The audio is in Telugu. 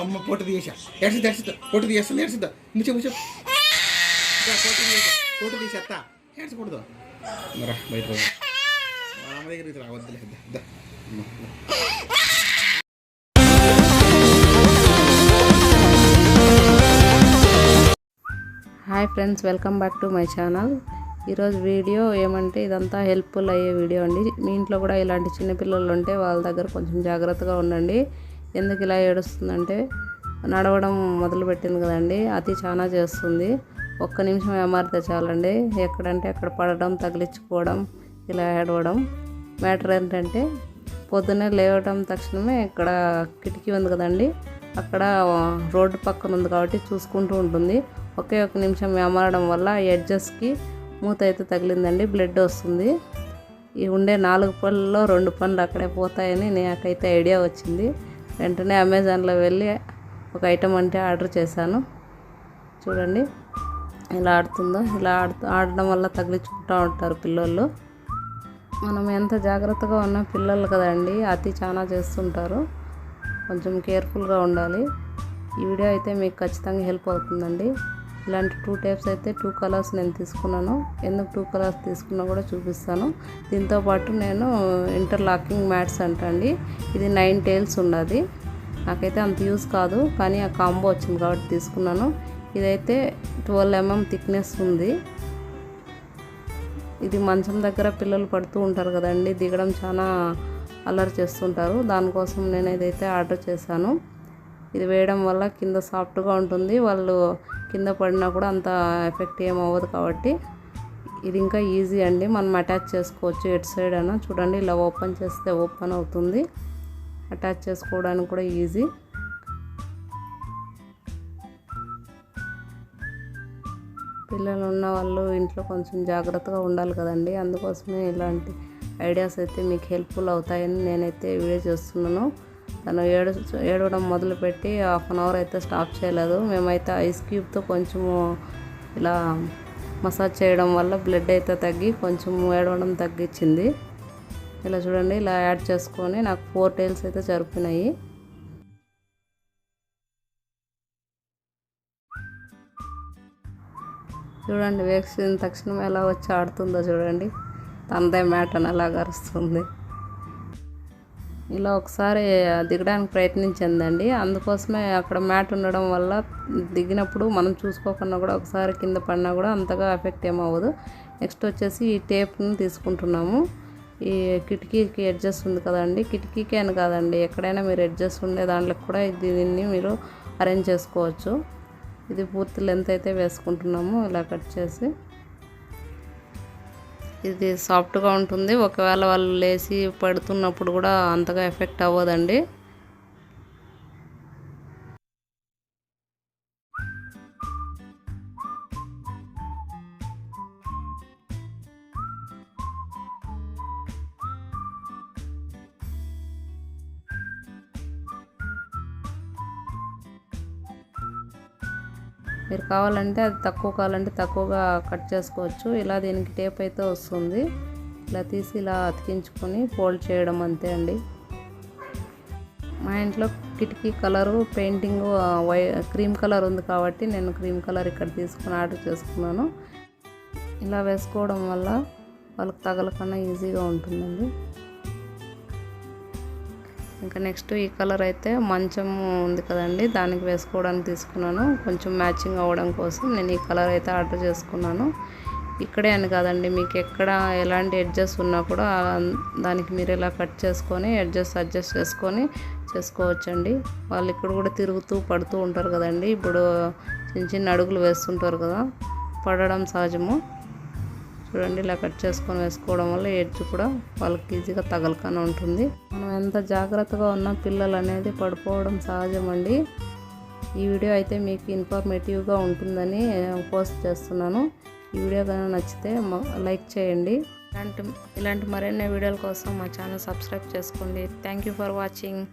అమ్మ పొట్టు తీసా ఎడ్చుతా పొట్టు తీస్తాను ఎడ్చుతా ముచ్చు ముచ్చు పొట్టు తీసేస్తా ఏడ్చకూడదు రా బయట అమ్మ దగ్గరికి రావద్దులే. Hi friends, welcome back to my channel. ఈరోజు వీడియో ఏమంటే ఇదంతా హెల్ప్ఫుల్ అయ్యే వీడియో అండి. మీ ఇంట్లో కూడా ఇలాంటి చిన్నపిల్లలు ఉంటే వాళ్ళ దగ్గర కొంచెం జాగ్రత్తగా ఉండండి. ఎందుకు ఇలా ఏడుస్తుందంటే నడవడం మొదలుపెట్టింది కదండి, అది చాలా చేస్తుంది. ఒక్క నిమిషం ఏమారితే చాలండి ఎక్కడంటే అక్కడ పడడం, తగిలించుకోవడం, ఇలా ఏడవడం. మ్యాటర్ ఏంటంటే పొద్దున్నే లేవడం తక్షణమే ఇక్కడ కిటికీ ఉంది కదండి, అక్కడ రోడ్డు పక్కన ఉంది కాబట్టి చూసుకుంటూ ఉంటుంది. ఒకే ఒక నిమిషం ఏమారడం వల్ల ఎడ్జెస్కి మూత అయితే తగిలిందండి, బ్లడ్ వస్తుంది. ఈ ఉండే 4 పళ్ళలో 2 పళ్ళు అక్కడే పోతాయని నాకైతే ఐడియా వచ్చింది. వెంటనే అమెజాన్లో వెళ్ళి ఒక ఐటమ్ అంటే ఆర్డర్ చేశాను. చూడండి ఇలా ఆడుతుందో, ఇలా ఆడడం వల్ల తగిలించుకుంటూ ఉంటారు పిల్లలు. మనం ఎంత జాగ్రత్తగా ఉన్నా పిల్లలు కదండి అతి చాలా చేస్తుంటారు, కొంచెం కేర్ఫుల్గా ఉండాలి. ఈ వీడియో అయితే మీకు ఖచ్చితంగా హెల్ప్ అవుతుందండి. ఇలాంటి 2 టైప్స్ అయితే 2 కలర్స్ నేను తీసుకున్నాను. ఎందుకు 2 కలర్స్ తీసుకున్నా కూడా చూపిస్తాను. దీంతోపాటు నేను ఇంటర్లాకింగ్ మ్యాట్స్ అంటండి, ఇది 9 టైల్స్ ఉన్నది. నాకైతే అంత యూజ్ కాదు, కానీ ఆ కాంబో వచ్చింది కాబట్టి తీసుకున్నాను. ఇదైతే 12 mm థిక్నెస్ ఉంది. ఇది మంచం దగ్గర పిల్లలు పడుతూ ఉంటారు కదండి, దిగడం చాలా అల్లరి చేస్తుంటారు. దానికోసం నేను ఇదైతే ఆర్డర్ చేశాను. ఇది వేయడం వల్ల కింద సాఫ్ట్గా ఉంటుంది, వాళ్ళు కింద పడినా కూడా అంత ఎఫెక్ట్ ఏం అవ్వదు కాబట్టి ఇది ఇంకా ఈజీ అండి. మనం అటాచ్ చేసుకోవచ్చు ఎటు సైడ్ అయినా. చూడండి ఇలా ఓపెన్ చేస్తే ఓపెన్ అవుతుంది, అటాచ్ చేసుకోవడానికి కూడా ఈజీ. పిల్లలు ఉన్న వాళ్ళు ఇంట్లో కొంచెం జాగ్రత్తగా ఉండాలి కదండి, అందుకోసమే ఇలాంటి ఐడియాస్ అయితే మీకు హెల్ప్ఫుల్ అవుతాయని నేనైతే వీడియో చేస్తున్నాను. తను ఏడవడం మొదలుపెట్టి 1/2 అవర్ అయితే స్టాప్ చేయలేదు. మేమైతే ఐస్ క్యూబ్తో కొంచెము ఇలా మసాజ్ చేయడం వల్ల బ్లడ్ అయితే తగ్గి కొంచెం ఏడవడం తగ్గించింది. ఇలా చూడండి ఇలా యాడ్ చేసుకొని నాకు 4 టైల్స్ అయితే జరిపినాయి. చూడండి వేసిన తక్షణం ఎలా వచ్చి ఆడుతుందో చూడండి, తనదే మ్యాట్ అని అలా అరుస్తుంది. ఇలా ఒకసారి దిగడానికి ప్రయత్నించిందండి, అందుకోసమే అక్కడ మ్యాట్ ఉండడం వల్ల దిగినప్పుడు మనం చూసుకోకుండా కూడా ఒకసారి కింద పడినా కూడా అంతగా ఎఫెక్ట్ ఏమవ్వదు. నెక్స్ట్ వచ్చేసి ఈ టేప్ని తీసుకుంటున్నాము. ఈ కిటికీకి అడ్జస్ట్ ఉంది కదండి, కిటికీకి అని కాదండి ఎక్కడైనా మీరు అడ్జస్ట్ ఉండే దాంట్లో కూడా దీన్ని మీరు అరేంజ్ చేసుకోవచ్చు. ఇది పూర్తి లెంత్ అయితే వేసుకుంటున్నాము ఇలా కట్ చేసి. ఇది సాఫ్ట్గా ఉంటుంది, ఒకవేళ వాళ్ళు లేచి పడుతున్నప్పుడు కూడా అంతగా ఎఫెక్ట్ అవ్వదండి. మీరు కావాలంటే అది తక్కువ కావాలంటే తక్కువగా కట్ చేసుకోవచ్చు. ఇలా దీనికి టేప్ అయితే వస్తుంది, ఇలా తీసి ఇలా అతికించుకొని ఫోల్డ్ చేయడం అంతే అండి. మా ఇంట్లో కిటికీ కలరు పెయింటింగ్ క్రీమ్ కలర్ ఉంది కాబట్టి నేను క్రీమ్ కలర్ ఇక్కడ తీసుకొని ఆర్డర్ చేసుకున్నాను. ఇలా వేసుకోవడం వల్ల వాళ్ళకి తగలకన్నా ఈజీగా ఉంటుందండి. ఇంకా నెక్స్ట్ ఈ కలర్ అయితే మంచం ఉంది కదండి, దానికి వేసుకోవడానికి తీసుకున్నాను. కొంచెం మ్యాచింగ్ అవ్వడం కోసం నేను ఈ కలర్ అయితే ఆర్డర్ చేసుకున్నాను. ఇక్కడే అని కాదండి, మీకు ఎక్కడ ఎలాంటి ఎడ్జెస్ ఉన్నా కూడా దానికి మీరు ఇలా కట్ చేసుకొని అడ్జస్ట్ చేసుకొని చేసుకోవచ్చండి. వాళ్ళు ఇక్కడ కూడా తిరుగుతూ పడుతూ ఉంటారు కదండి, ఇప్పుడు చిన్న అడుగులు వేస్తుంటారు కదా, పడడం సహజము. చూడండి ఇలా కట్ చేసుకొని వేసుకోవడం వల్ల ఎడ్జ్ కూడా వాళ్ళకి ఈజీగా తగలకనే ఉంటుంది. మనం ఎంత జాగ్రత్తగా ఉన్నా పిల్లలు అనేది పడిపోవడం సహజం అండి. ఈ వీడియో అయితే మీకు ఇన్ఫర్మేటివ్గా ఉంటుందని పోస్ట్ చేస్తున్నాను. ఈ వీడియో కనుక నచ్చితే లైక్ చేయండి. ఇలాంటి మరిన్ని వీడియోల కోసం మా ఛానల్ సబ్స్క్రైబ్ చేసుకోండి. Thank you for watching.